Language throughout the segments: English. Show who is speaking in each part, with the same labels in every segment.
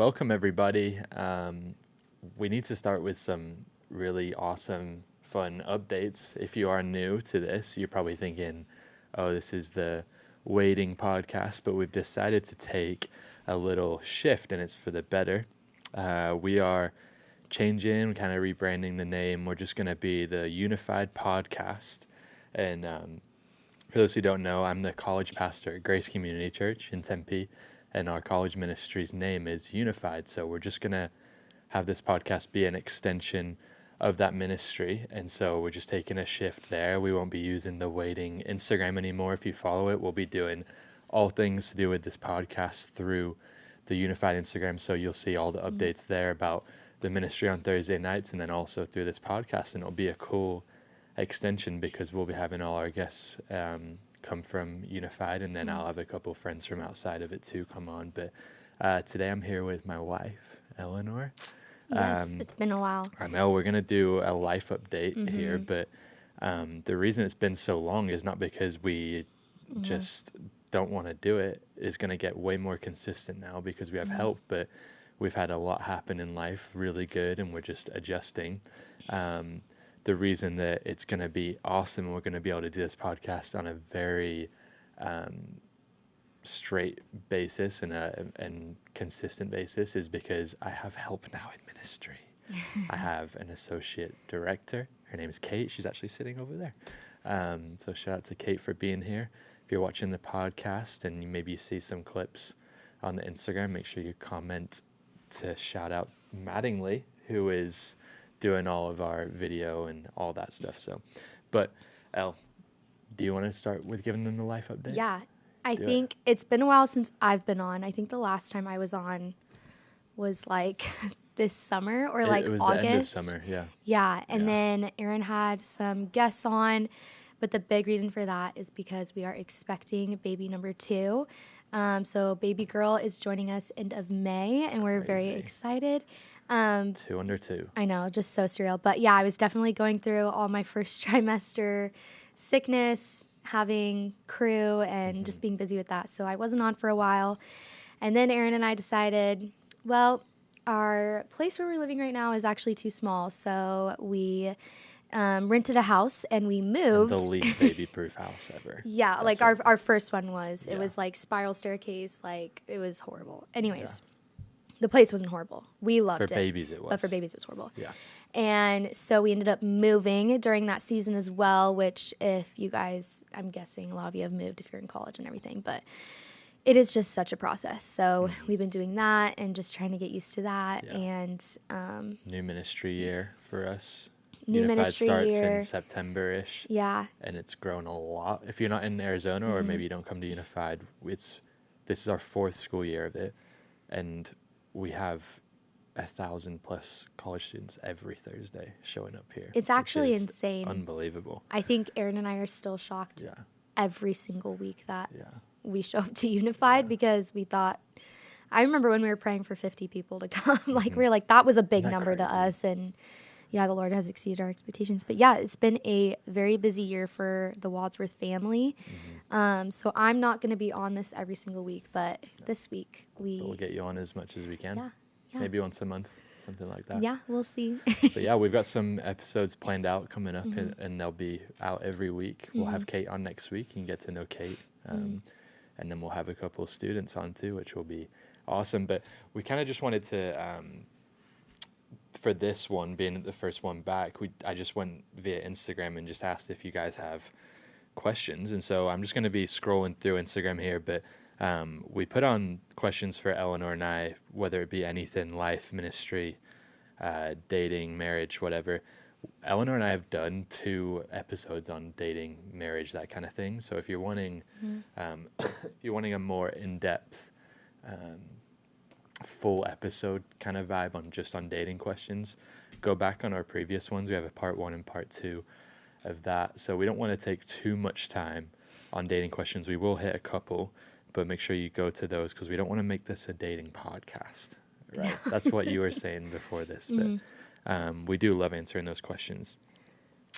Speaker 1: welcome everybody. We need to start with some really awesome, fun updates. If you are new to this, you're probably thinking, oh, this is the waiting podcast, but we've decided to take a little shift and it's for the better. We are changing, kind of rebranding the name. We're just going to be the Unified Podcast. And for those who don't know, I'm the college pastor at Grace Community Church in Tempe, and our college ministry's name is Unified. So we're just going to have this podcast be an extension of that ministry. And so we're just taking a shift there. We won't be using the waiting Instagram anymore. If you follow it, we'll be doing all things to do with this podcast through the Unified Instagram. So you'll see all the updates there about the ministry on Thursday nights, and then also through this podcast. And it'll be a cool extension because we'll be having all our guests come from Unified, and then I'll have a couple friends from outside of it too come on. But today I'm here with my wife, Eleanor.
Speaker 2: Yes, it's been a while.
Speaker 1: I know we're going to do a life update here, but the reason it's been so long is not because we just don't want to do it. It's going to get way more consistent now because we have help, but we've had a lot happen in life, really good, and we're just adjusting. The reason that it's going to be awesome and we're going to be able to do this podcast on a very straight basis and consistent basis is because I have help now in ministry. I have an associate director. Her name is Kate. She's actually sitting over there. So shout out to Kate for being here. If you're watching the podcast and maybe you see some clips on the Instagram, make sure you comment to shout out Mattingly, who is doing all of our video and all that stuff. So, but Elle, do you want to start with giving them the life update?
Speaker 2: Yeah, I think it's been a while since I've been on. I think the last time I was on was like this summer or like
Speaker 1: it was
Speaker 2: August.
Speaker 1: The end of summer, yeah.
Speaker 2: Yeah, and then Aaron had some guests on, but the big reason for that is because we are expecting baby number 2. So baby girl is joining us end of May, and we're very excited.
Speaker 1: 2 under 2.
Speaker 2: I know, just so surreal. But yeah, I was definitely going through all my first trimester sickness, having crew, and just being busy with that. So I wasn't on for a while. And then Aaron and I decided, well, our place where we're living right now is actually too small. So we rented a house and we moved.
Speaker 1: And the least baby-proof house ever.
Speaker 2: Yeah,
Speaker 1: That's
Speaker 2: like our first one was.
Speaker 1: Yeah.
Speaker 2: It was like spiral staircase. Like it was horrible. Anyways, the place wasn't horrible. We loved it.
Speaker 1: For babies it was.
Speaker 2: But for babies it was horrible.
Speaker 1: Yeah.
Speaker 2: And so we ended up moving during that season as well, which if you guys, I'm guessing a lot of you have moved if you're in college and everything, but it is just such a process. So we've been doing that and just trying to get used to that.
Speaker 1: Yeah.
Speaker 2: And
Speaker 1: new ministry year for us.
Speaker 2: New
Speaker 1: Unified
Speaker 2: ministry
Speaker 1: starts
Speaker 2: year.
Speaker 1: in September-ish.
Speaker 2: Yeah.
Speaker 1: And it's grown a lot. If you're not in Arizona or maybe you don't come to Unified, this is our 4th school year of it. And we have 1,000+ college students every Thursday showing up here.
Speaker 2: It's actually
Speaker 1: which is
Speaker 2: insane.
Speaker 1: Unbelievable.
Speaker 2: I think Aaron and I are still shocked every single week that we show up to Unified because we thought, I remember when we were praying for 50 people to come, like we were like, that was a big number to us. And yeah, the Lord has exceeded our expectations. But yeah, it's been a very busy year for the Wadsworth family. So I'm not going to be on this every single week, but this week
Speaker 1: We'll get you on as much as we can.
Speaker 2: Yeah.
Speaker 1: Maybe once a month, something like that.
Speaker 2: Yeah, we'll see.
Speaker 1: But yeah, we've got some episodes planned out coming up, and they'll be out every week. We'll have Kate on next week. You can get to know Kate. And then we'll have a couple of students on too, which will be awesome. But we kind of just wanted to, for this one, being the first one back, I just went via Instagram and just asked if you guys have questions. And so I'm just going to be scrolling through Instagram here, but we put on questions for Eleanor and I, whether it be anything, life, ministry, dating, marriage, whatever. Eleanor and I have done 2 episodes on dating, marriage, that kind of thing. So if you're wanting, a more in-depth, full episode kind of vibe on dating questions, go back on our previous ones. We have a part 1 and part 2 of that. So we don't want to take too much time on dating questions. We will hit a couple, but make sure you go to those because we don't want to make this a dating podcast, right? That's what you were saying before this, but we do love answering those questions.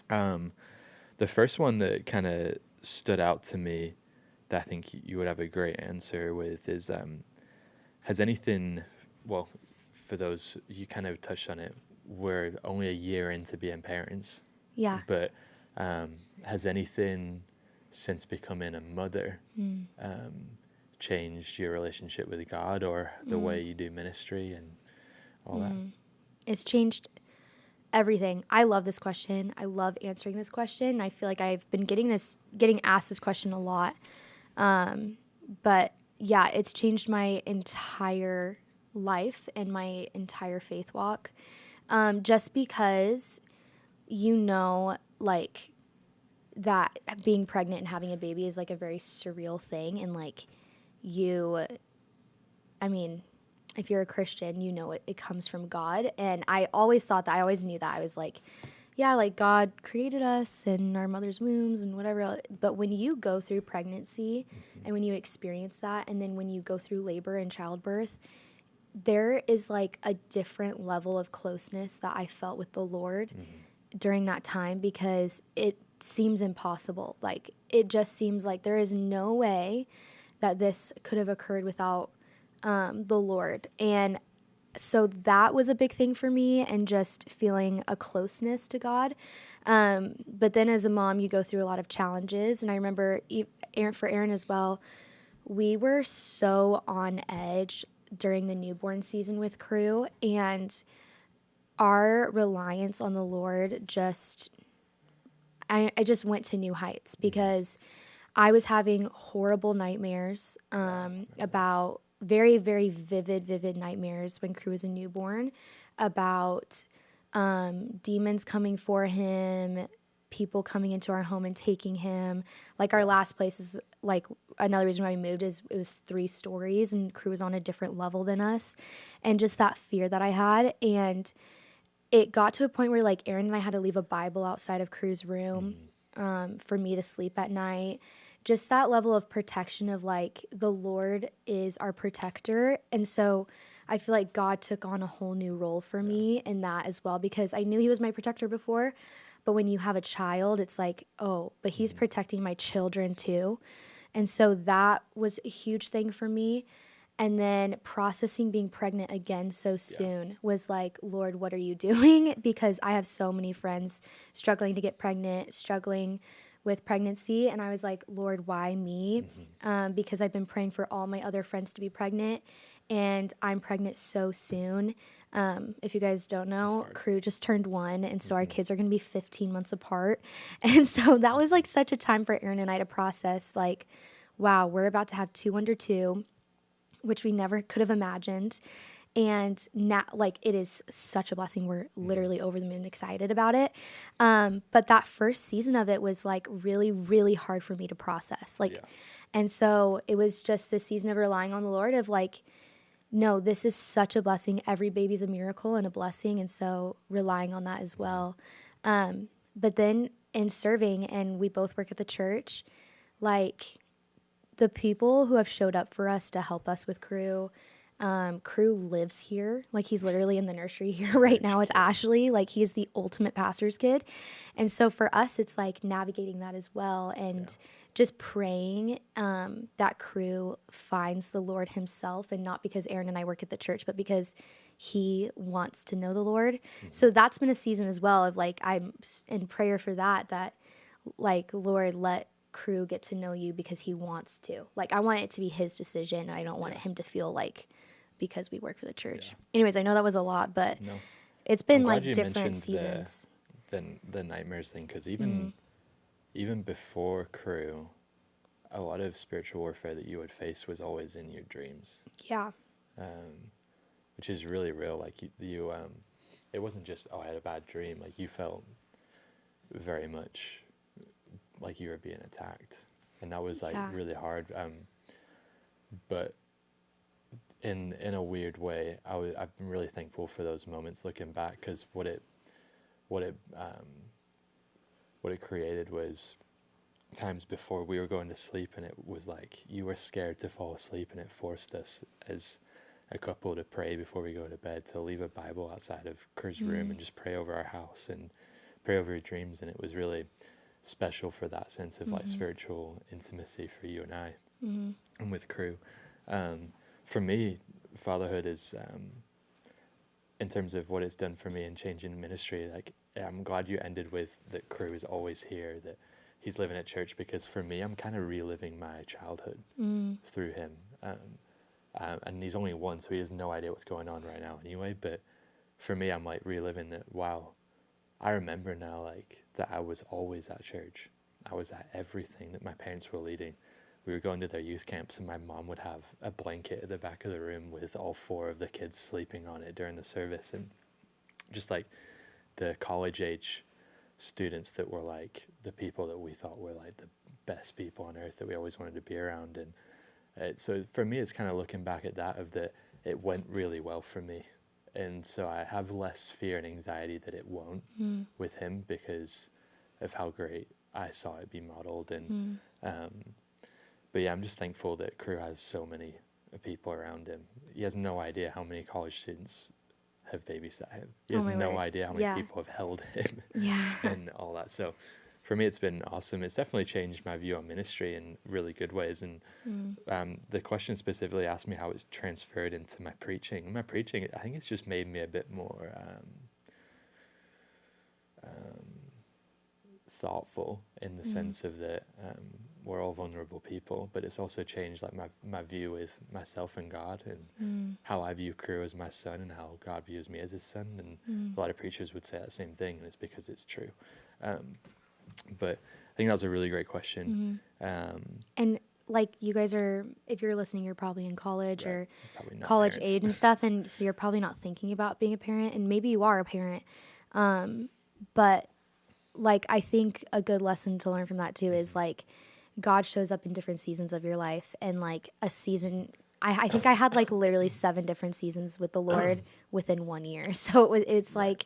Speaker 1: The first one that kind of stood out to me that I think you would have a great answer with is, has anything well, for those, you kind of touched on it, we're only a year into being parents.
Speaker 2: Yeah.
Speaker 1: But has anything since becoming a mother changed your relationship with God or the way you do ministry and all that?
Speaker 2: It's changed everything. I love this question. I love answering this question. I feel like I've been getting asked this question a lot. But yeah, it's changed my entire life and my entire faith walk. Just because, like, that being pregnant and having a baby is like a very surreal thing. And like, if you're a Christian, it comes from God. And I always thought that, I always knew that. I was like, yeah, like God created us in our mother's wombs and whatever. But when you go through pregnancy and when you experience that, and then when you go through labor and childbirth, there is like a different level of closeness that I felt with the Lord during that time, because it seems impossible. Like, it just seems like there is no way that this could have occurred without the Lord. And so that was a big thing for me, and just feeling a closeness to God. But then as a mom, you go through a lot of challenges. And I remember for Aaron as well, we were so on edge during the newborn season with Crew, and our reliance on the Lord I just went to new heights, because I was having horrible nightmares about very, very vivid nightmares when Crew was a newborn, about demons coming for him, people coming into our home and taking him. Like, our last place is like, another reason why we moved is it was 3 stories and Crew was on a different level than us, and just that fear that I had. And it got to a point where like Aaron and I had to leave a Bible outside of Crew's room for me to sleep at night. Just that level of protection of like, the Lord is our protector. And so I feel like God took on a whole new role for me in that as well, because I knew he was my protector before. But when you have a child, it's like, oh, but he's protecting my children too. And so that was a huge thing for me. And then processing being pregnant again so soon was like, Lord, what are you doing? Because I have so many friends struggling to get pregnant, struggling with pregnancy. And I was like, Lord, why me? Because I've been praying for all my other friends to be pregnant, and I'm pregnant so soon. If you guys don't know, Crew just turned 1, and so our kids are going to be 15 months apart. And so that was like such a time for Aaron and I to process, like, wow, we're about to have 2 under 2, which we never could have imagined. And now, like, it is such a blessing. We're literally over the moon excited about it. But that first season of it was like really, really hard for me to process. And so it was just this season of relying on the Lord of like, no, this is such a blessing. Every baby's a miracle and a blessing. And so relying on that as well. But then in serving, and we both work at the church, like, the people who have showed up for us to help us with Crew, Crew lives here. Like, he's literally in the nursery here right now with Ashley. Like, he's the ultimate pastor's kid. And so for us, it's like navigating that as well, and just praying that Crew finds the Lord himself, and not because Aaron and I work at the church, but because he wants to know the Lord. So that's been a season as well of like, I'm in prayer for that like, Lord, let Crew get to know you because he wants to. Like, I want it to be his decision, and I don't want him to feel like because we work for the church. Anyways, I know that was a lot, but it's been like different seasons.
Speaker 1: The nightmares thing, because even before Crew, a lot of spiritual warfare that you would face was always in your dreams.
Speaker 2: Yeah.
Speaker 1: Which is really real. Like, you it wasn't just, oh, I had a bad dream. Like, you felt very much like you were being attacked, and that was like really hard. But in a weird way, I've been really thankful for those moments looking back, because what it created was times before we were going to sleep, and it was like you were scared to fall asleep, and it forced us as a couple to pray before we go to bed, to leave a Bible outside of Kurt's room and just pray over our house and pray over your dreams. And it was really special for that sense of like spiritual intimacy for you and I and with Crew. For me, fatherhood is, in terms of what it's done for me in changing ministry, like, I'm glad you ended with that Crew is always here, that he's living at church, because for me, I'm kind of reliving my childhood through him. And he's only one, so he has no idea what's going on right now anyway. But for me, I'm like reliving that. Wow, I remember now, like, that I was always at church. I was at everything that my parents were leading. We were going to their youth camps, and my mom would have a blanket at the back of the room with all 4 of the kids sleeping on it during the service. And just like the college age students that were like the people that we thought were like the best people on earth that we always wanted to be around. And so for me, it's kind of looking back at that, of that it went really well for me. And so I have less fear and anxiety that it won't with him, because of how great I saw it be modeled. And but yeah, I'm just thankful that Crew has so many people around him. He has no idea how many college students have babysat him. He has no idea how many people have held him and all that. So for me, it's been awesome. It's definitely changed my view on ministry in really good ways. And the question specifically asked me how it's transferred into my preaching. My preaching, I think it's just made me a bit more thoughtful, in the sense of that we're all vulnerable people, but it's also changed like my view with myself and God, and how I view Crew as my son, and how God views me as his son. And a lot of preachers would say that same thing, and it's because it's true. But I think that was a really great question.
Speaker 2: And like, you guys are, if you're listening, you're probably in college,
Speaker 1: Right.
Speaker 2: or
Speaker 1: College
Speaker 2: age and stuff, and so you're probably not thinking about being a parent, and maybe you are a parent, but like, I think a good lesson to learn from that too is like, God shows up in different seasons of your life, and like a season, I think I had like literally 7 different seasons with the Lord within 1 year. So it's like,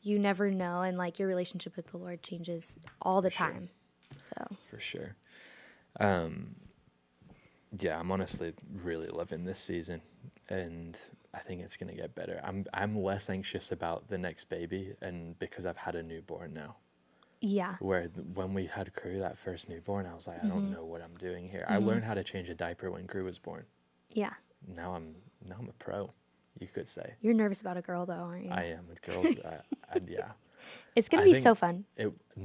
Speaker 2: you never know, and like your relationship with the Lord changes all the time. So
Speaker 1: for sure. Yeah, I'm honestly really loving this season, and I think it's gonna get better. I'm less anxious about the next baby, and because I've had a newborn now.
Speaker 2: yeah.
Speaker 1: Where when we had Crew, that first newborn, I was like, I don't know what I'm doing here. I learned how to change a diaper when Crew was born.
Speaker 2: Yeah.
Speaker 1: Now I'm a pro, you could say.
Speaker 2: You're nervous about a girl though, aren't you?
Speaker 1: I am with girls. Yeah.
Speaker 2: It's gonna be so fun.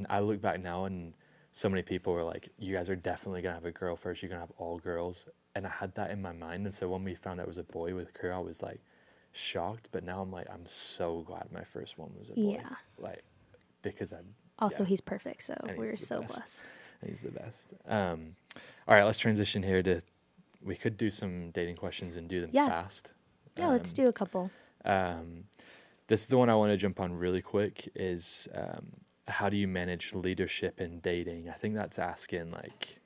Speaker 1: I look back now, and so many people were like, you guys are definitely gonna have a girl first. You're gonna have all girls. And I had that in my mind. And so when we found out it was a boy with Crew, I was like shocked. But now I'm like, I'm so glad my first one was a boy.
Speaker 2: Yeah.
Speaker 1: Like, because
Speaker 2: Also, he's perfect, so
Speaker 1: and
Speaker 2: we're
Speaker 1: he's the
Speaker 2: so
Speaker 1: best.
Speaker 2: blessed.
Speaker 1: He's the best. All right, let's transition here to, we could do some dating questions and do them fast.
Speaker 2: Yeah, let's do a couple.
Speaker 1: This is the one I want to jump on really quick, is how do you manage leadership in dating? I think that's asking, like,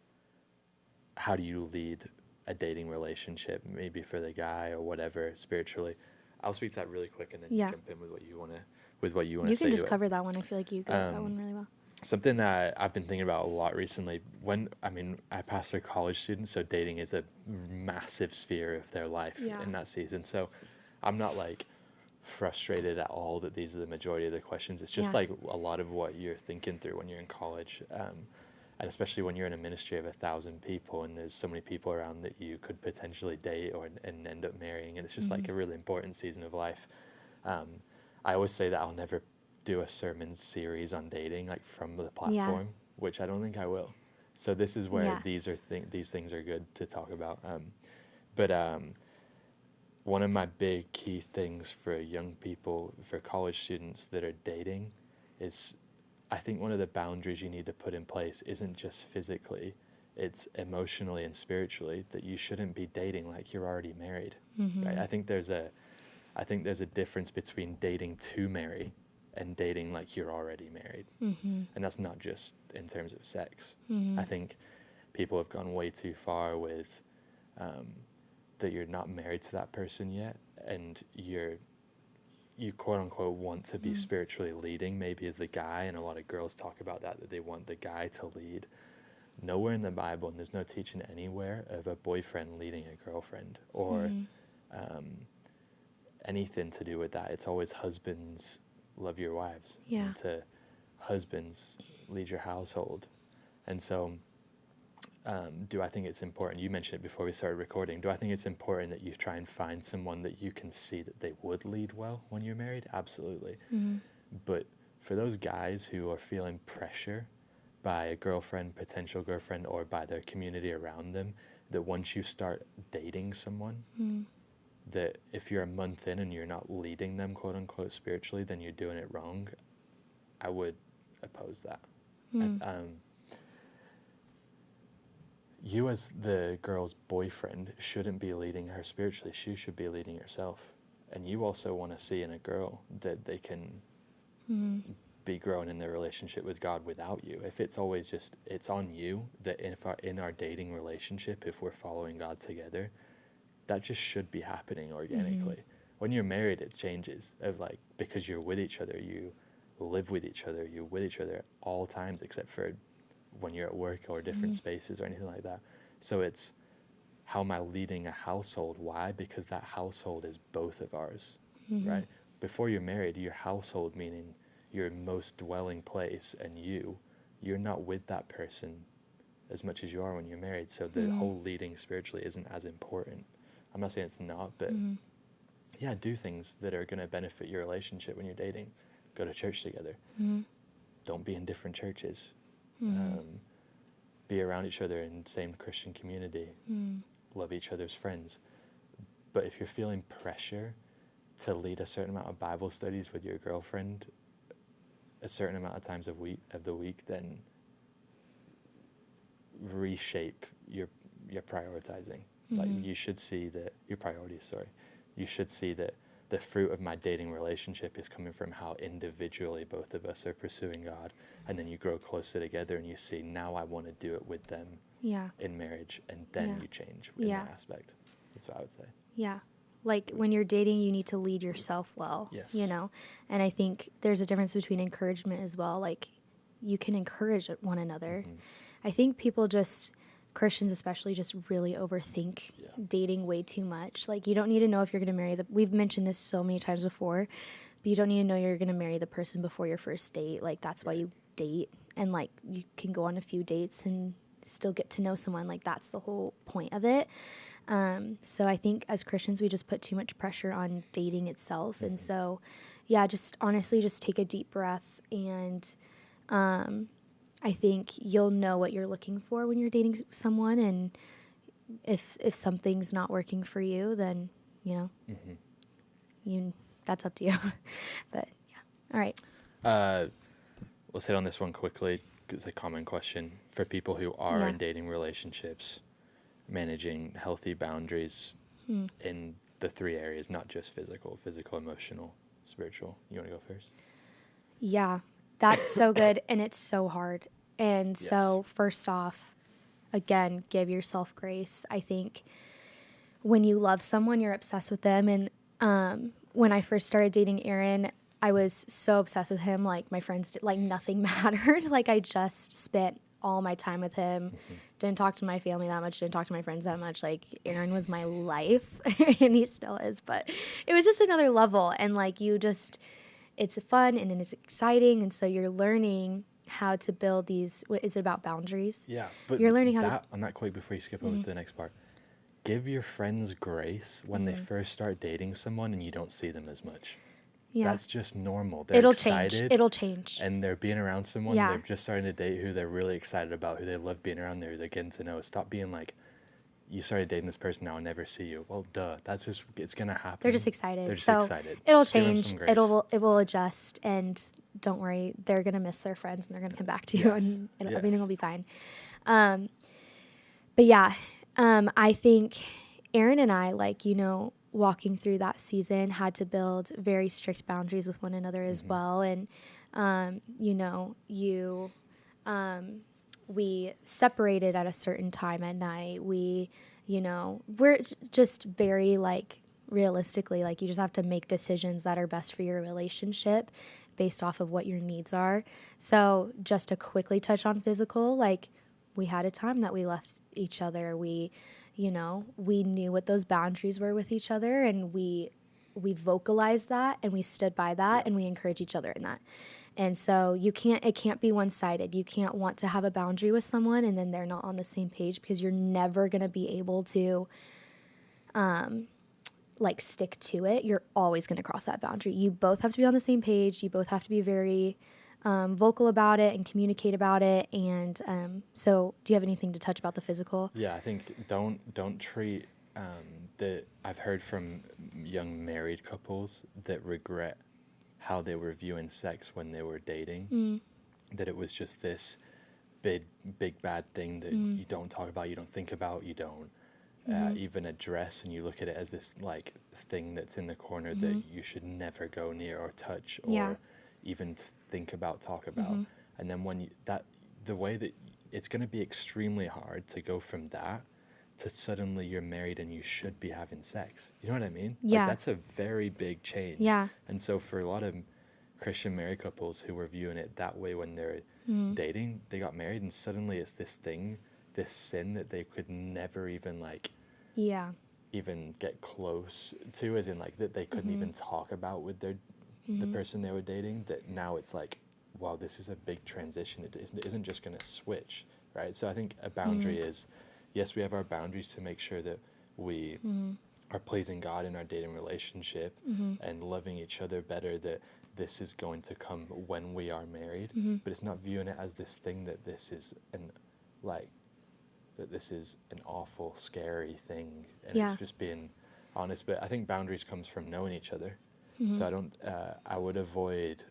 Speaker 1: how do you lead a dating relationship, maybe for the guy or whatever, spiritually. I'll speak to that really quick, and then you jump in with what you want to say.
Speaker 2: You can just cover that one. I feel like you got that one really well.
Speaker 1: Something that I've been thinking about a lot recently, I pastor college students, so dating is a massive sphere of their life in that season. So I'm not like frustrated at all that these are the majority of the questions. It's just like a lot of what you're thinking through when you're in college. And especially when you're in a ministry of 1,000 people, and there's so many people around that you could potentially date and end up marrying. And it's just like a really important season of life. I always say that I'll never do a sermon series on dating, like from the platform, which I don't think I will. So this is where these things are good to talk about. But one of my big key things for young people, for college students that are dating, is I think one of the boundaries you need to put in place isn't just physically, it's emotionally and spiritually, that you shouldn't be dating like you're already married. Right? I think there's a difference between dating to marry and dating like you're already married. And that's not just in terms of sex. I think people have gone way too far with that you're not married to that person yet, and you quote unquote want to be spiritually leading, maybe as the guy, and a lot of girls talk about that they want the guy to lead. Nowhere in the Bible, and there's no teaching anywhere of a boyfriend leading a girlfriend or anything to do with that. It's always husbands love your wives, and to husbands lead your household. And so do I think it's important? You mentioned it before we started recording. Do I think it's important that you try and find someone that you can see that they would lead well when you're married? Absolutely.
Speaker 2: Mm-hmm.
Speaker 1: But for those guys who are feeling pressure by a girlfriend, potential girlfriend, or by their community around them, that once you start dating someone,
Speaker 2: Mm-hmm.
Speaker 1: that if you're a month in and you're not leading them, quote unquote, spiritually, then you're doing it wrong. I would oppose that. You as the girl's boyfriend shouldn't be leading her spiritually. She should be leading herself. And you also want to see in a girl that they can be growing in their relationship with God without you. If it's always just, it's on you, that in our dating relationship, if we're following God together, that just should be happening organically. When you're married, it changes, of like, because you're with each other, you live with each other, you're with each other at all times, except for when you're at work or different spaces or anything like that. So it's, how am I leading a household? Why? Because that household is both of ours, right? Before you're married, your household, meaning your most dwelling place, and you're not with that person as much as you are when you're married. So the whole leading spiritually isn't as important. I'm not saying it's not, but yeah, do things that are going to benefit your relationship when you're dating. Go to church together. Don't be in different churches. Be around each other in the same Christian community. Love each other's friends. But if you're feeling pressure to lead a certain amount of Bible studies with your girlfriend a certain amount of times of the week, then reshape your prioritizing. Like, you should see that your priorities, you should see that the fruit of my dating relationship is coming from how individually both of us are pursuing God. And then you grow closer together and you see, now I want to do it with them in marriage. And then you change in that aspect. That's what I would say.
Speaker 2: Yeah. Like, when you're dating, you need to lead yourself well, you know? And I think there's a difference between encouragement as well. Like, you can encourage one another. I think people Christians especially, just really overthink dating way too much. Like, you don't need to know if you're going to marry we've mentioned this so many times before, but you don't need to know you're going to marry the person before your first date. Like, that's why you date. And, like, you can go on a few dates and still get to know someone. Like, that's the whole point of it. So I think as Christians, we just put too much pressure on dating itself. And so, yeah, just honestly, just take a deep breath. And I think you'll know what you're looking for when you're dating someone. And if something's not working for you, then, you know, that's up to you. But, yeah. All right.
Speaker 1: Let's hit on this one quickly. It's a common question for people who are in dating relationships, managing healthy boundaries in the three areas, not just physical, emotional, spiritual. You want to go first?
Speaker 2: Yeah, that's so good. And it's so hard. And so first off, again, give yourself grace. I think when you love someone, you're obsessed with them. And when I first started dating Aaron, I was so obsessed with him. Like, my friends like nothing mattered. Like, I just spent all my time with him. Didn't talk to my family that much. Didn't talk to my friends that much. Like, Aaron was my life, and he still is. But it was just another level. And, like, it's fun and it's exciting. And so you're learning how to build these. What is it about boundaries?
Speaker 1: Yeah, but
Speaker 2: you're learning how
Speaker 1: on that quick before you skip over to the next part. Give your friends grace when they first start dating someone and you don't see them as much. Yeah. That's just normal.
Speaker 2: It'll change. It'll change.
Speaker 1: And they're being around someone, they're just starting to date who they're really excited about, who they love being around, they're getting to know. Stop being like, you started dating this person, now I'll never see you. Well, duh. That's just, it's going to happen.
Speaker 2: They're just excited.
Speaker 1: Excited.
Speaker 2: It'll change. It will adjust. And don't worry, they're going to miss their friends and they're going to come back to you and everything will be fine. But yeah, I think Aaron and I, like, you know, walking through that season, had to build very strict boundaries with one another as well. And, you know, we separated at a certain time at night. We, you know, we're just very, like, realistically, like, you just have to make decisions that are best for your relationship based off of what your needs are. So just to quickly touch on physical, like, we had a time that we left each other. We knew what those boundaries were with each other, and we vocalized that and we stood by that and we encouraged each other in that. And so it can't be one-sided. You can't want to have a boundary with someone and then they're not on the same page, because you're never going to be able to like stick to it. You're always going to cross that boundary. You both have to be on the same page. You both have to be very vocal about it and communicate about it. And so do you have anything to touch about the physical?
Speaker 1: Yeah, I think don't treat I've heard from young married couples that regret how they were viewing sex when they were dating, that it was just this big bad thing that you don't talk about, you don't think about, you don't even address, and you look at it as this like thing that's in the corner that you should never go near or touch or even think about, talk about. And then when the way that it's going to be extremely hard to go from that to suddenly you're married and you should be having sex. You know what I mean?
Speaker 2: Yeah.
Speaker 1: Like, that's a very big change.
Speaker 2: Yeah.
Speaker 1: And so for a lot of Christian married couples who were viewing it that way when they're dating, they got married and suddenly it's this thing, this sin that they could never even like even get close to, as in like that they couldn't even talk about with the person they were dating, that now it's like, wow, this is a big transition. It isn't just going to switch, right? So I think a boundary is, yes, we have our boundaries to make sure that we are pleasing God in our dating relationship and loving each other better, that this is going to come when we are married, but it's not viewing it as this thing that this is an awful, scary thing, and it's just being honest. But I think boundaries comes from knowing each other. So I would avoid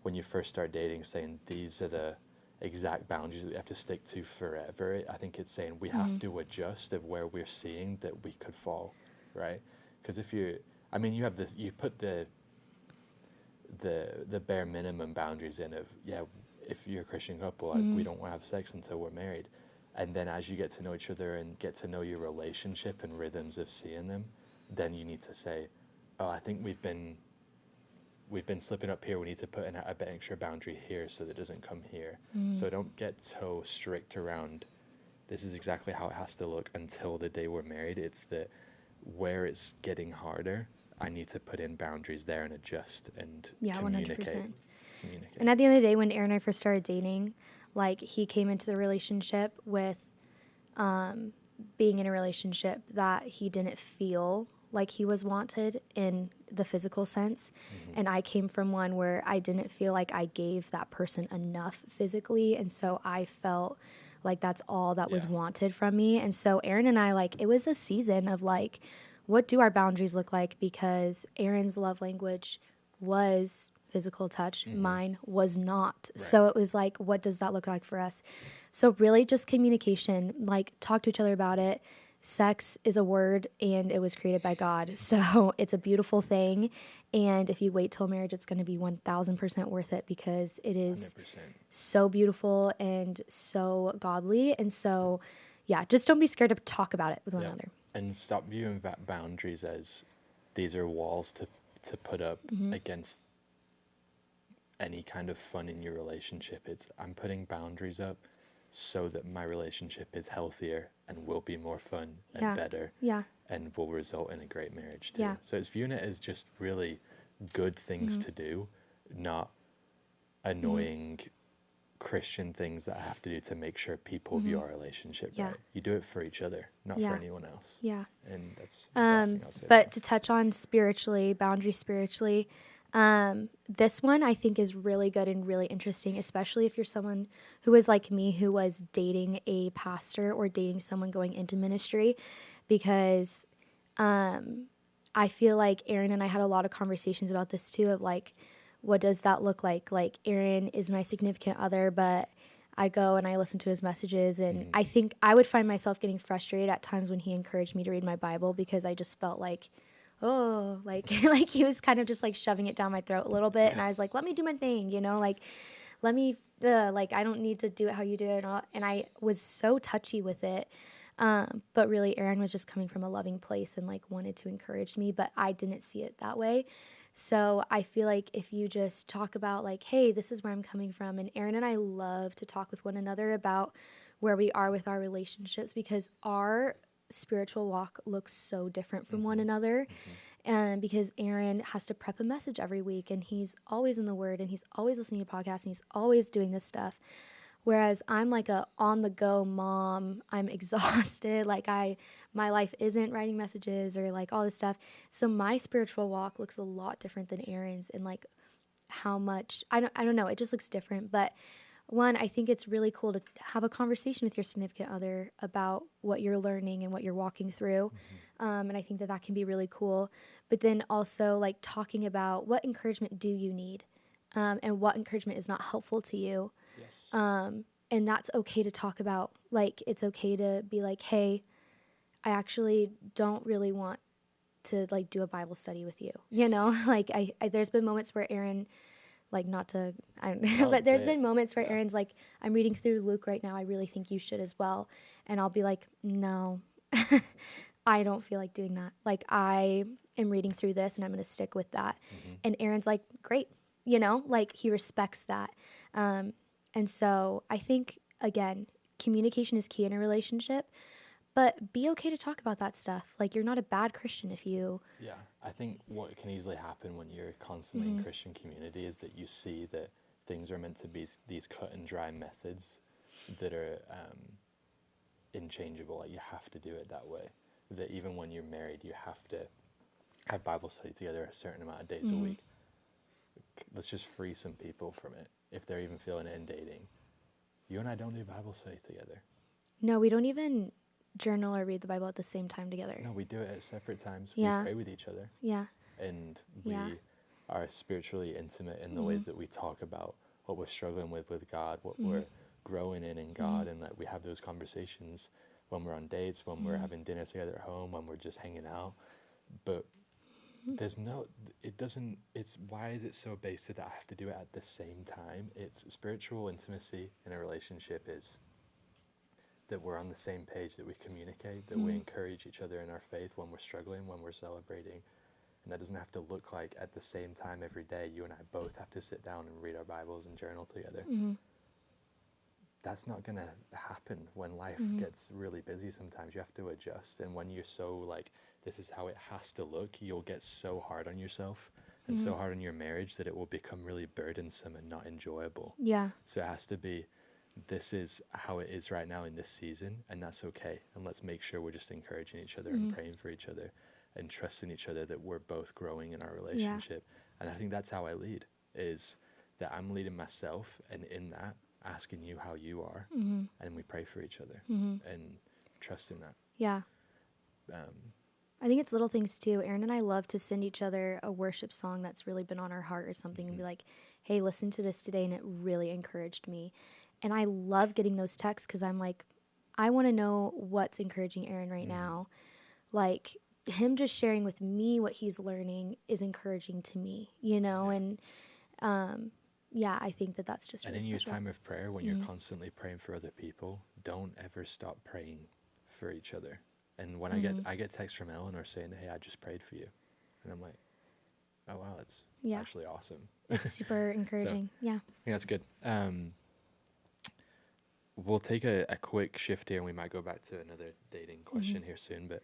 Speaker 1: when you first start dating saying these are the exact boundaries that we have to stick to forever. I think it's saying we have to adjust of where we're seeing that we could fall, right? Because if you have this, you put the bare minimum boundaries in of, if you're a Christian couple, like, we don't want to have sex until we're married. And then as you get to know each other and get to know your relationship and rhythms of seeing them, then you need to say, oh, I think we've been slipping up here. We need to put in an extra boundary here so that it doesn't come here. So don't get so strict around this is exactly how it has to look until the day we're married. It's that where it's getting harder, I need to put in boundaries there and adjust and communicate. 100%.
Speaker 2: And at the end of the day, when Aaron and I first started dating, like, he came into the relationship with being in a relationship that he didn't feel like he was wanted in the physical sense. And I came from one where I didn't feel like I gave that person enough physically. And so I felt like that's all that was wanted from me. And so Aaron and I, like, it was a season of like, what do our boundaries look like? Because Aaron's love language was physical touch. Mine was not. Right. So it was like, what does that look like for us? So really just communication, like, talk to each other about it. Sex is a word, and it was created by God. So it's a beautiful thing. And if you wait till marriage, it's going to be 1,000% worth it, because it is 100%. So beautiful and so godly. And so, just don't be scared to talk about it with one another. And
Speaker 1: stop viewing boundaries as these are walls to put up against any kind of fun in your relationship. It's, I'm putting boundaries up so that my relationship is healthier and will be more fun and better and will result in a great marriage too. So it's viewing it as just really good things to do, not annoying Christian things that I have to do to make sure people view our relationship right. You do it for each other, not for anyone else. And that's the best thing I'll say. But to touch on spiritually, boundaries spiritually, this one I think is really good and really interesting, especially if you're someone who is like me, who was dating a pastor or dating someone going into ministry, because I feel like Aaron and I had a lot of conversations about this too, of like, what does that look like? Like, Aaron is my significant other, but I go and I listen to his messages, and I think I would find myself getting frustrated at times when he encouraged me to read my Bible, because I just felt like, like he was kind of just like shoving it down my throat a little bit. And I was like, let me do my thing, like, let me, like, I don't need to do it how you do it. And I was so touchy with it. But really, Aaron was just coming from a loving place and like wanted to encourage me, but I didn't see it that way. So I feel like if you just talk about like, hey, this is where I'm coming from. And Aaron and I love to talk with one another about where we are with our relationships, because our spiritual walk looks so different from one another.
Speaker 2: And because Aaron has to prep a message every week, and he's always in the Word, and he's always listening to podcasts, and he's always doing this stuff. Whereas I'm like a on the go mom. I'm exhausted. Like my life isn't writing messages or like all this stuff. So my spiritual walk looks a lot different than Aaron's, and like how much I don't know. It just looks different. But one, I think it's really cool to have a conversation with your significant other about what you're learning and what you're walking through. And I think that can be really cool. But then also like talking about what encouragement do you need, and what encouragement is not helpful to you.
Speaker 1: Yes.
Speaker 2: And that's okay to talk about. Like, it's okay to be like, hey, I actually don't really want to like do a Bible study with you. You know, like I there's been moments where Aaron, like not to, I don't know, but there's been moments where Aaron's like, I'm reading through Luke right now. I really think you should as well. And I'll be like, no, I don't feel like doing that. Like I am reading through this and I'm going to stick with that. And Aaron's like, great. You know, like he respects that. And so I think, again, communication is key in a relationship, but be okay to talk about that stuff. Like you're not a bad Christian if you...
Speaker 1: Yeah, I think what can easily happen when you're constantly in Christian community is that you see that things are meant to be these cut and dry methods that are inchangeable. Like you have to do it that way. That even when you're married, you have to have Bible study together a certain amount of days a week. Let's just free some people from it if they're even feeling it in dating. You and I don't do Bible study together.
Speaker 2: No, we don't even journal or read the Bible at the same time together.
Speaker 1: No, we do it at separate times.
Speaker 2: Yeah.
Speaker 1: We pray with each other.
Speaker 2: Yeah.
Speaker 1: And we are spiritually intimate in the ways that we talk about what we're struggling with God, what we're growing in God, and that we have those conversations when we're on dates, when we're having dinner together at home, when we're just hanging out. But there's it's why is it so basic that I have to do it at the same time? It's spiritual intimacy in a relationship is that we're on the same page, that we communicate, that we encourage each other in our faith when we're struggling, when we're celebrating. And that doesn't have to look like at the same time every day you and I both have to sit down and read our Bibles and journal together. That's not going to happen when life gets really busy sometimes. You have to adjust. And when you're so like, this is how it has to look, you'll get so hard on yourself and so hard on your marriage that it will become really burdensome and not enjoyable.
Speaker 2: Yeah.
Speaker 1: So it has to be, this is how it is right now in this season, and that's okay. And let's make sure we're just encouraging each other and praying for each other and trusting each other that we're both growing in our relationship. And I think that's how I lead, is that I'm leading myself, and in that, asking you how you are, and we pray for each other and trusting that.
Speaker 2: Yeah. I think it's little things too. Aaron and I love to send each other a worship song that's really been on our heart or something and be like, hey, listen to this today, and it really encouraged me. And I love getting those texts because I'm like, I want to know what's encouraging Aaron right now. Like him just sharing with me what he's learning is encouraging to me, you know? And I think that's just really
Speaker 1: special. And in
Speaker 2: special.
Speaker 1: your time of prayer, when you're constantly praying for other people, don't ever stop praying for each other. And when I get texts from Eleanor saying, hey, I just prayed for you. And I'm like, oh, wow, that's actually awesome.
Speaker 2: It's super encouraging.
Speaker 1: So, I think that's good. We'll take a quick shift here, and we might go back to another dating question here soon. But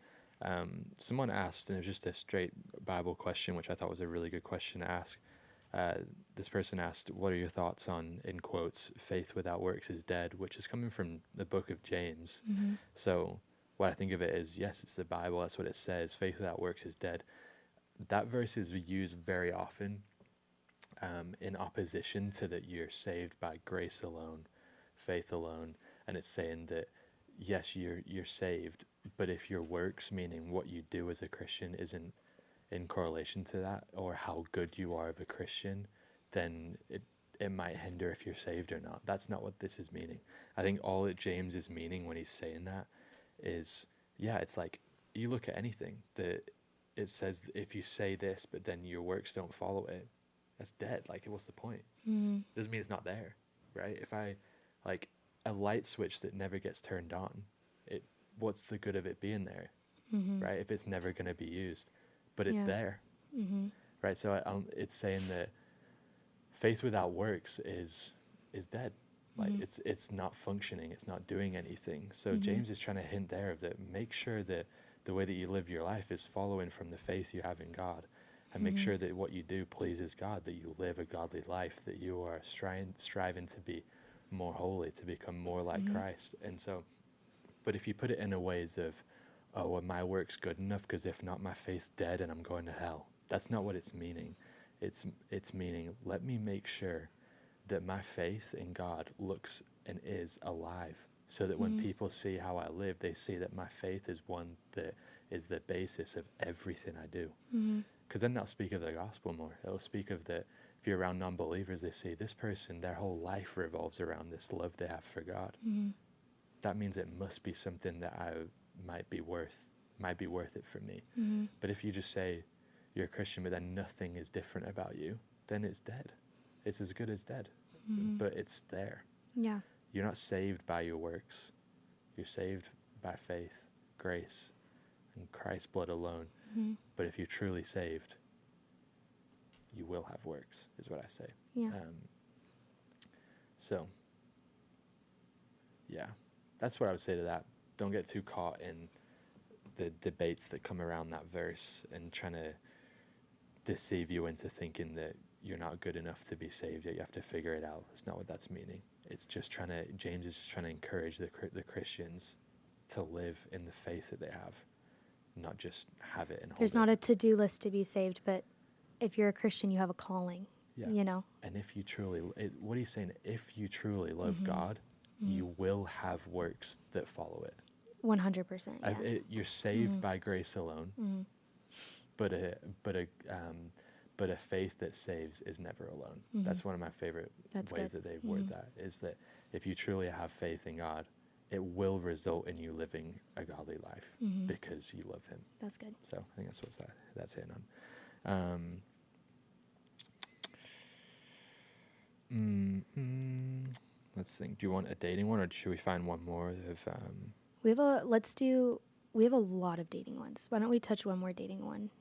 Speaker 1: someone asked, and it was just a straight Bible question, which I thought was a really good question to ask. This person asked, what are your thoughts on, in quotes, faith without works is dead, which is coming from the book of James. So what I think of it is, yes, it's the Bible. That's what it says. Faith without works is dead. That verse is used very often in opposition to that you're saved by grace alone, faith alone. And it's saying that, yes, you're saved, but if your works, meaning what you do as a Christian, isn't in correlation to that, or how good you are of a Christian, then it might hinder if you're saved or not. That's not what this is meaning. I think all that James is meaning when he's saying that is, it's like, you look at anything that it says, if you say this, but then your works don't follow it, that's dead. Like, what's the point? Doesn't mean it's not there, right? If I, like, a light switch that never gets turned on, what's the good of it being there, right? If it's never going to be used, but it's there, right? So it's saying that faith without works is dead. Like it's not functioning. It's not doing anything. So James is trying to hint there of that. Make sure that The way that you live your life is following from the faith you have in God, and make sure that what you do pleases God, that you live a godly life, that you are striving to be more holy, to become more like Christ. And so, but if you put it in a ways of, oh, well, my work's good enough, because if not, my faith's dead and I'm going to hell. That's not what it's meaning. It's meaning, let me make sure that my faith in God looks and is alive, so that when people see how I live, they see that my faith is one that is the basis of everything I do. Because then they'll speak of the gospel more. They'll speak of that. If you're around non-believers, they see this person, their whole life revolves around this love they have for God. That means it must be something that might be worth it for me. But if you just say you're a Christian, but then nothing is different about you, then it's dead. It's as good as dead. But it's there.
Speaker 2: Yeah.
Speaker 1: You're not saved by your works. You're saved by faith, grace, and Christ's blood alone. But if you're truly saved, you will have works, is what I say.
Speaker 2: Yeah.
Speaker 1: So, yeah, that's what I would say to that. Don't get too caught in the debates that come around that verse and trying to deceive you into thinking that you're not good enough to be saved, yet you have to figure it out. That's not what that's meaning. It's just James is just trying to encourage the Christians to live in the faith that they have, not just have it and hold it.
Speaker 2: There's not a to-do list to be saved, but if you're a Christian, you have a calling, you know?
Speaker 1: And if you truly, what he's saying, if you truly love God, you will have works that follow it.
Speaker 2: 100%. Yeah.
Speaker 1: You're saved by grace alone, but a faith that saves is never alone. That's one of my favorite ways that they word that, is that if you truly have faith in God, it will result in you living a godly life because you love him.
Speaker 2: That's good.
Speaker 1: So I think that's what that's hitting on. Let's think. Do you want a dating one, or should we find one more of?
Speaker 2: We have a lot of dating ones. Why don't we touch one more dating one,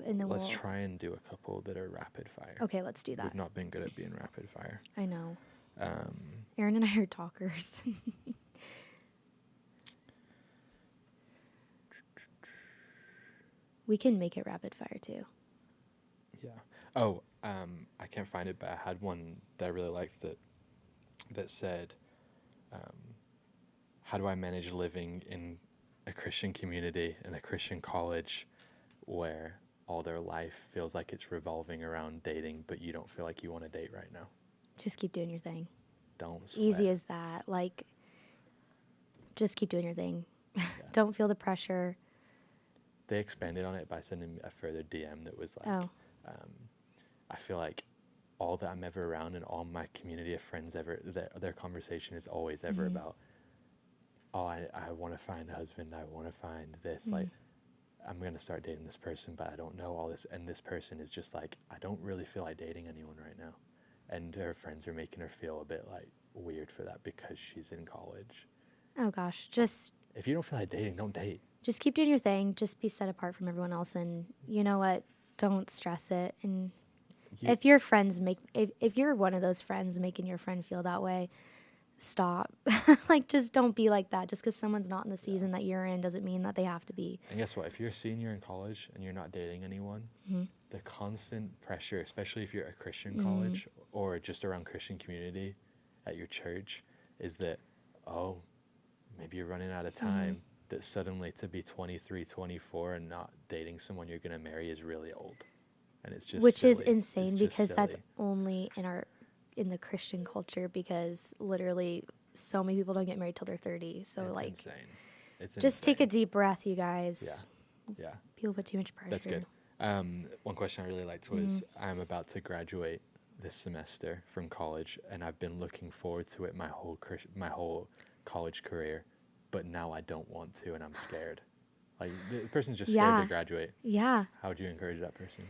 Speaker 2: and then
Speaker 1: let's try and do a couple that are rapid fire.
Speaker 2: Okay, let's do that.
Speaker 1: We've not been good at being rapid fire.
Speaker 2: I know. Aaron and I are talkers. We can make it rapid fire too.
Speaker 1: Yeah. Oh, I can't find it, but I had one that I really liked that said, how do I manage living in a Christian community and a Christian college where all their life feels like it's revolving around dating, but you don't feel like you want to date right now?
Speaker 2: Just keep doing your thing.
Speaker 1: Don't sweat.
Speaker 2: Easy as that. Like, just keep doing your thing. Yeah. Don't feel the pressure.
Speaker 1: They expanded on it by sending a further DM that was like, I feel like all that I'm ever around and all my community of friends ever, their conversation is always ever about, oh, I want to find a husband, I want to find this, like, I'm going to start dating this person, but I don't know all this, and this person is just like, I don't really feel like dating anyone right now. And her friends are making her feel a bit like weird for that because she's in college.
Speaker 2: Oh gosh, just...
Speaker 1: If you don't feel like dating, don't date.
Speaker 2: Just keep doing your thing. Just be set apart from everyone else, and you know what? Don't stress it. And if your friends if you're one of those friends making your friend feel that way, stop. Like, just don't be like that. Just because someone's not in the season that you're in doesn't mean that they have to be.
Speaker 1: And guess what? If you're a senior in college and you're not dating anyone, the constant pressure, especially if you're at a Christian college or just around Christian community at your church, is that, oh, maybe you're running out of time. That suddenly to be 23, 24 and not dating someone you're going to marry is really old. And it's just
Speaker 2: Which
Speaker 1: silly.
Speaker 2: is insane, because that's
Speaker 1: silly.
Speaker 2: only in the Christian culture, because literally so many people don't get married till they're 30. So
Speaker 1: it's
Speaker 2: like
Speaker 1: insane. It's
Speaker 2: just
Speaker 1: insane.
Speaker 2: take a deep breath, you guys.
Speaker 1: Yeah.
Speaker 2: People put too much pressure.
Speaker 1: That's good. One question I really liked was, I'm about to graduate this semester from college, and I've been looking forward to it my whole college career, but now I don't want to, and I'm scared. Like, the person's just scared to graduate.
Speaker 2: Yeah.
Speaker 1: How would you encourage that person?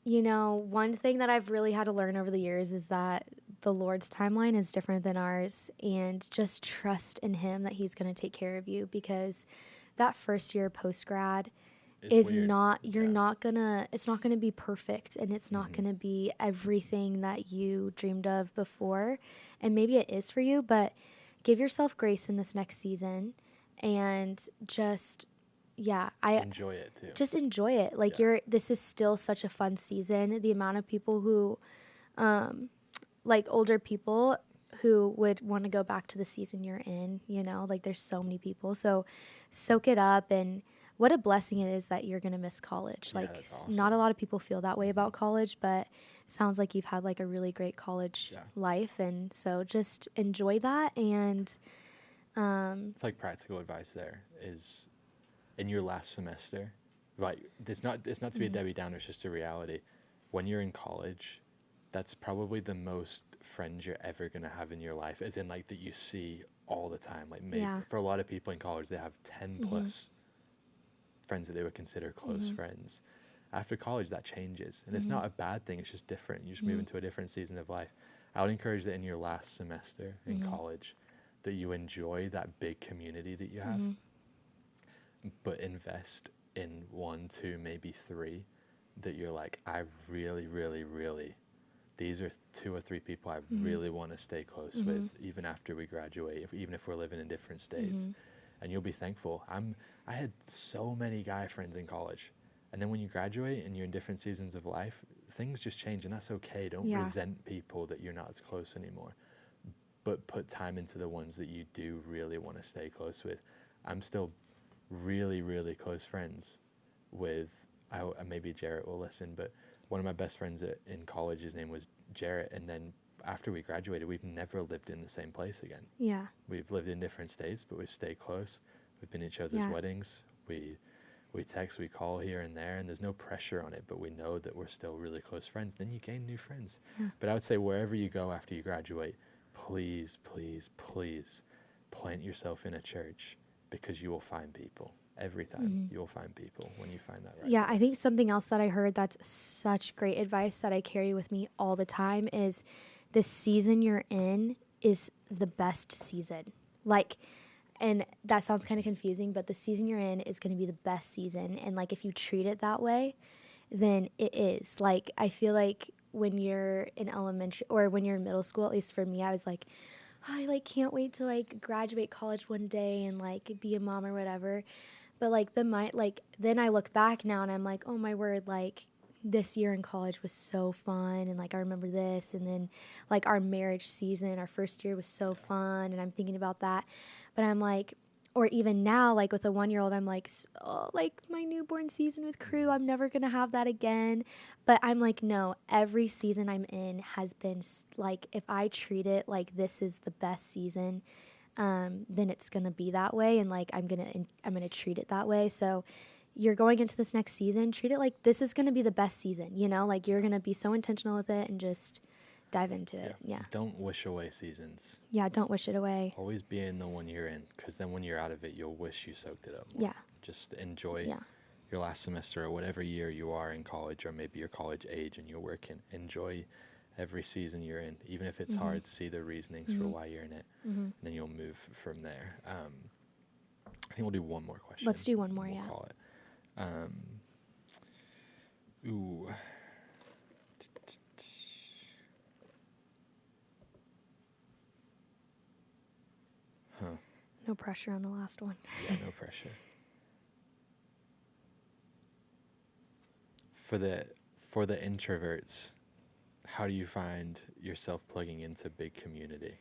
Speaker 2: You know, one thing that I've really had to learn over the years is that the Lord's timeline is different than ours, and just trust in him that he's going to take care of you, because that first year post-grad is weird. It's not going to be perfect, and it's not going to be everything that you dreamed of before. And maybe it is for you, but give yourself grace in this next season and just, yeah,
Speaker 1: enjoy it too.
Speaker 2: Just enjoy it. Like this is still such a fun season. The amount of people who, like older people who would want to go back to the season you're in, you know, like there's so many people. So soak it up, and what a blessing it is that you're going to miss college.
Speaker 1: Yeah,
Speaker 2: Like
Speaker 1: awesome.
Speaker 2: not a lot of people feel that way about college, but it sounds like you've had like a really great college life. And so just enjoy that. And,
Speaker 1: like practical advice there is in your last semester, right? It's not to be a Debbie Downer, it's just a reality. When you're in college, that's probably the most friends you're ever going to have in your life, as in like that you see all the time. Like maybe for a lot of people in college, they have 10 plus friends that they would consider close friends. After college, that changes, and it's not a bad thing. It's just different. You just move into a different season of life. I would encourage that in your last semester in college, that you enjoy that big community that you have, but invest in 1, 2, maybe 3 that you're like, I really, really, really, these are 2 or 3 people I really want to stay close with, even after we graduate, even if we're living in different states. And you'll be thankful. I had so many guy friends in college. And then when you graduate and you're in different seasons of life, things just change, and that's okay. Don't resent people that you're not as close anymore. But put time into the ones that you do really want to stay close with. I'm still really, really close friends with, maybe Jarrett will listen, but one of my best friends in college, his name was Jarrett, and then after we graduated, we've never lived in the same place again.
Speaker 2: Yeah.
Speaker 1: We've lived in different states, but we've stayed close. We've been at each other's weddings. We text, we call here and there, and there's no pressure on it, but we know that we're still really close friends. Then you gain new friends. Yeah. But I would say wherever you go after you graduate, please, please, please plant yourself in a church, because you will find people. Every time you'll find people when you find that right place.
Speaker 2: I think something else that I heard that's such great advice that I carry with me all the time is the season you're in is the best season. Like, and that sounds kind of confusing, but the season you're in is going to be the best season. And like, if you treat it that way, then it is. Like, I feel like when you're in elementary or when you're in middle school, at least for me, I was like, I like can't wait to like graduate college one day and like be a mom or whatever. But like then I look back now and I'm like, oh my word, like this year in college was so fun, and like I remember this, and then like our marriage season, our first year was so fun, and I'm thinking about that. But I'm like, or even now, like with a 1-year-old, I'm like, oh, like my newborn season with Crew, I'm never gonna have that again. But I'm like, no, every season I'm in has been like, if I treat it like this is the best season, then it's gonna be that way, and like I'm gonna treat it that way. So you're going into this next season, treat it like this is gonna be the best season. You know, like you're gonna be so intentional with it and just dive into it. Yeah.
Speaker 1: Don't wish away seasons.
Speaker 2: Yeah, don't wish it away.
Speaker 1: Always be in the one you're in, because then when you're out of it, you'll wish you soaked it up more.
Speaker 2: Yeah.
Speaker 1: Just enjoy your last semester or whatever year you are in college, or maybe your college age and you're working. Enjoy every season you're in, even if it's hard. See the reasonings for why you're in it, and then you'll move from there. I think we'll do one more question.
Speaker 2: Let's do one more.
Speaker 1: We'll call it. Ooh. Huh.
Speaker 2: No pressure on the last one.
Speaker 1: Yeah, no pressure. For the introverts, how do you find yourself plugging into big community?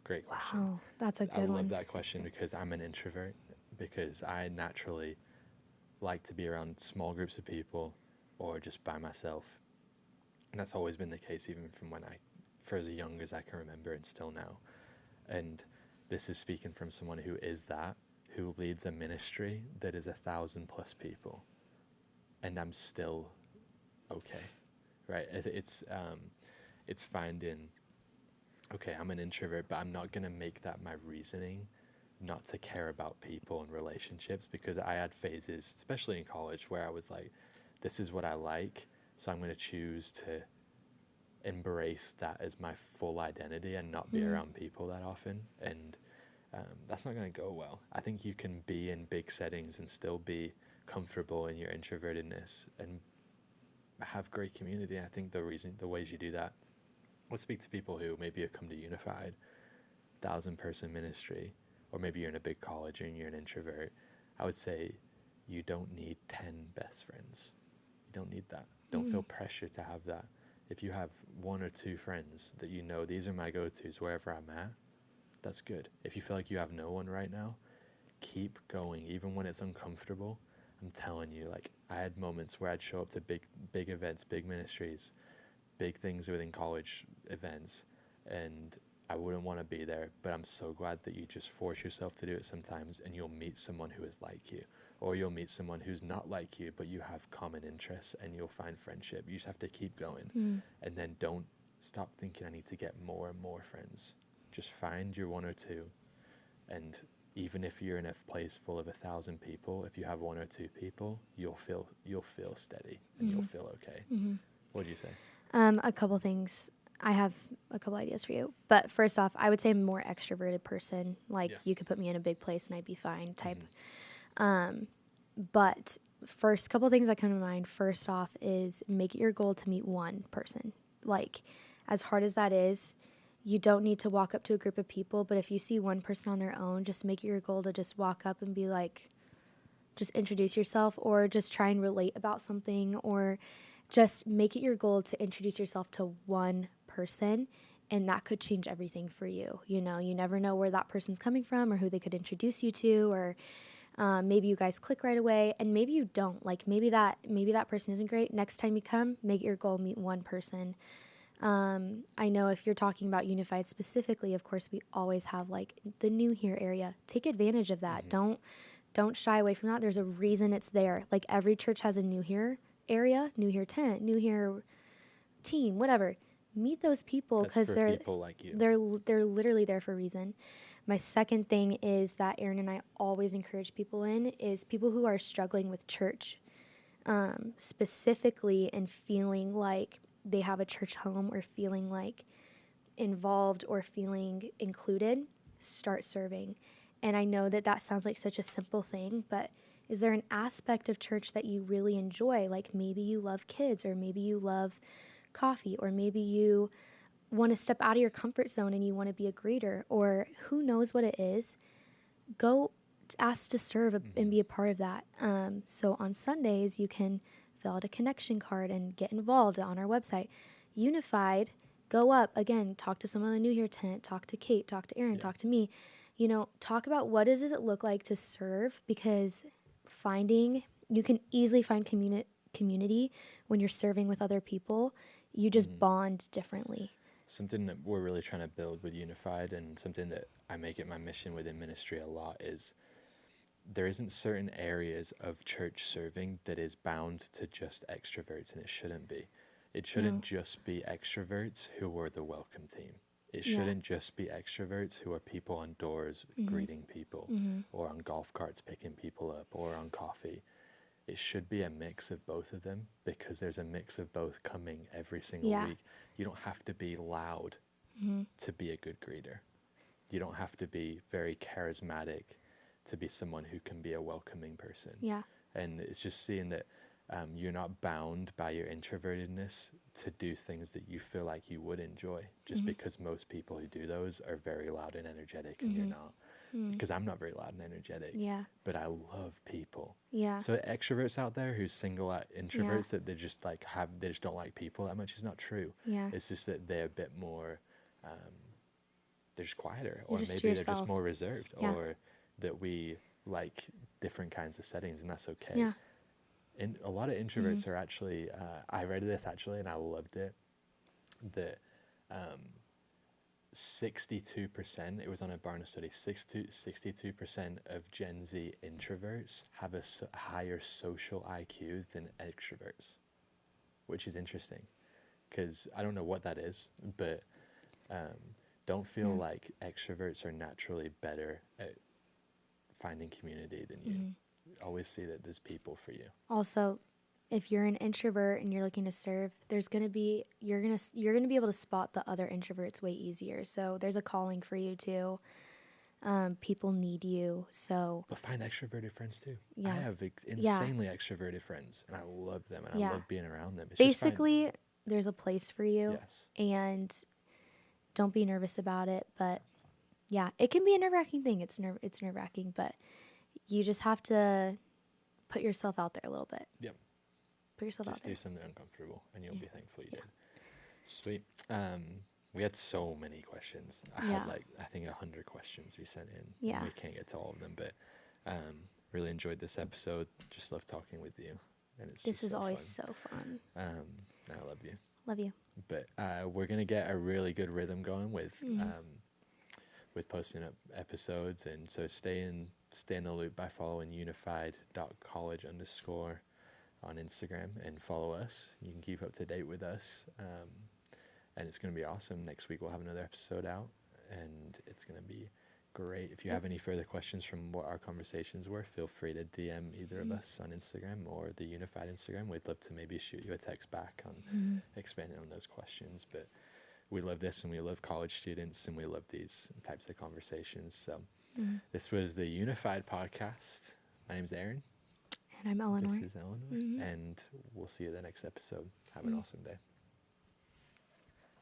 Speaker 1: Great question.
Speaker 2: Wow, that's a good one.
Speaker 1: I love that question, because I'm an introvert, because I naturally like to be around small groups of people or just by myself. And that's always been the case, even from for as young as I can remember, and still now. And this is speaking from someone who who leads a ministry that is 1,000+ people. And I'm still okay, right? It's finding, okay, I'm an introvert, but I'm not going to make that my reasoning not to care about people and relationships, because I had phases, especially in college, where I was like, this is what I like, so I'm going to choose to embrace that as my full identity and not be around people that often. And that's not going to go well. I think you can be in big settings and still be comfortable in your introvertedness and have great community. I think the ways you do that, let's speak to people who maybe have come to Unified, 1,000-person ministry, or maybe you're in a big college and you're an introvert, I would say you don't need 10 best friends. You don't need that. Don't feel pressure to have that. If you have 1 or 2 friends that you know, these are my go-tos wherever I'm at, that's good. If you feel like you have no one right now, keep going, even when it's uncomfortable. I'm telling you, like, I had moments where I'd show up to big events, big ministries, big things within college events, and I wouldn't want to be there, but I'm so glad that you just force yourself to do it sometimes, and you'll meet someone who is like you, or you'll meet someone who's not like you, but you have common interests, and you'll find friendship. You just have to keep going, and then don't stop thinking I need to get more and more friends. Just find your 1 or 2, and even if you're in a place full of 1,000 people, if you have 1 or 2 people, you'll feel steady, and you'll feel okay. What do you say?
Speaker 2: A couple things. I have a couple ideas for you. But first off, I would say I'm a more extroverted person. Like, you could put me in a big place and I'd be fine type. But first couple things that come to mind, first off, is make it your goal to meet one person. Like, as hard as that is, you don't need to walk up to a group of people, but if you see one person on their own, just make it your goal to just walk up and be like, just introduce yourself, or just try and relate about something, or just make it your goal to introduce yourself to one person, and that could change everything for you. You know, you never know where that person's coming from or who they could introduce you to, or maybe you guys click right away, and maybe you don't. Like, maybe that person isn't great. Next time you come, make it your goal, meet one person. I know if you're talking about Unified specifically, of course, we always have like the New Here area. Take advantage of that. Don't shy away from that. There's a reason it's there. Like, every church has a New Here area, New Here tent, New Here team, whatever. Meet those people, because they're
Speaker 1: people like you.
Speaker 2: They're literally there for a reason. My second thing is that Aaron and I always encourage people is people who are struggling with church, specifically, and feeling like they have a church home, or feeling like involved, or feeling included. Start serving. And I know that sounds like such a simple thing, but is there an aspect of church that you really enjoy? Like, maybe you love kids, or maybe you love coffee, or maybe you want to step out of your comfort zone and you want to be a greeter, or who knows what it is. Go ask to serve and be a part of that. So on Sundays, you can fill out a connection card and get involved on our website. Unified, go up, again, talk to someone on the New Year tent, talk to Kate, talk to Aaron, talk to me. You know, talk about what does it look like to serve, because you can easily find community when you're serving with other people. You just bond differently.
Speaker 1: Something that we're really trying to build with Unified, and something that I make it my mission within ministry a lot, is there isn't certain areas of church serving that is bound to just extroverts, and it shouldn't be. It shouldn't just be extroverts who are the welcome team. It shouldn't just be extroverts who are people on doors greeting people, or on golf carts picking people up, or on coffee. It should be a mix of both of them, because there's a mix of both coming every single week. You don't have to be loud to be a good greeter. You don't have to be very charismatic to be someone who can be a welcoming person.
Speaker 2: Yeah.
Speaker 1: And it's just seeing that you're not bound by your introvertedness to do things that you feel like you would enjoy, just because most people who do those are very loud and energetic, and you're not. Because I'm not very loud and energetic, but I love people. So extroverts out there who single out introverts that they just don't like people that much is not true. It's just that they're a bit more, they're just quieter, or maybe they're just more reserved, or that we like different kinds of settings, and that's okay. And a lot of introverts are actually, I read this actually, and I loved it, that 62%, it was on a Barna study, 62% of Gen Z introverts have a higher social IQ than extroverts, which is interesting, because I don't know what that is, but don't feel like extroverts are naturally better at finding community than you. Always see that there's people for you.
Speaker 2: Also, if you're an introvert and you're looking to serve, you're gonna be able to spot the other introverts way easier. So there's a calling for you too. People need you.
Speaker 1: But find extroverted friends too.
Speaker 2: Yeah.
Speaker 1: I have insanely extroverted friends, and I love them, and I love being around them. It's
Speaker 2: basically, there's a place for you.
Speaker 1: Yes.
Speaker 2: And don't be nervous about it, but Yeah, it can be a nerve-wracking thing. It's nerve-wracking, but you just have to put yourself out there a little bit.
Speaker 1: Yep.
Speaker 2: Put yourself out
Speaker 1: Just
Speaker 2: there.
Speaker 1: do something uncomfortable, and you'll be thankful you
Speaker 2: Yeah.
Speaker 1: did. Sweet. We had so many questions. I
Speaker 2: Yeah.
Speaker 1: had I think 100 questions we sent in.
Speaker 2: Yeah.
Speaker 1: And we can't get to all of them, but really enjoyed this episode. Just love talking with you. And
Speaker 2: This is always so fun.
Speaker 1: I love you.
Speaker 2: Love you.
Speaker 1: But we're gonna get a really good rhythm going with posting up episodes, and so stay in the loop by following unified.college_ on Instagram and follow us. You can keep up to date with us, and it's going to be awesome. Next week we'll have another episode out, and it's going to be great. If you have any further questions from what our conversations were, feel free to DM either of us on Instagram or the Unified Instagram. We'd love to maybe shoot you a text back on expanding on those questions. But we love this, and we love college students, and we love these types of conversations. So this was the Unified Podcast. My name's Aaron.
Speaker 2: And I'm Eleanor.
Speaker 1: This is Eleanor. And we'll see you in the next episode. Have an awesome day.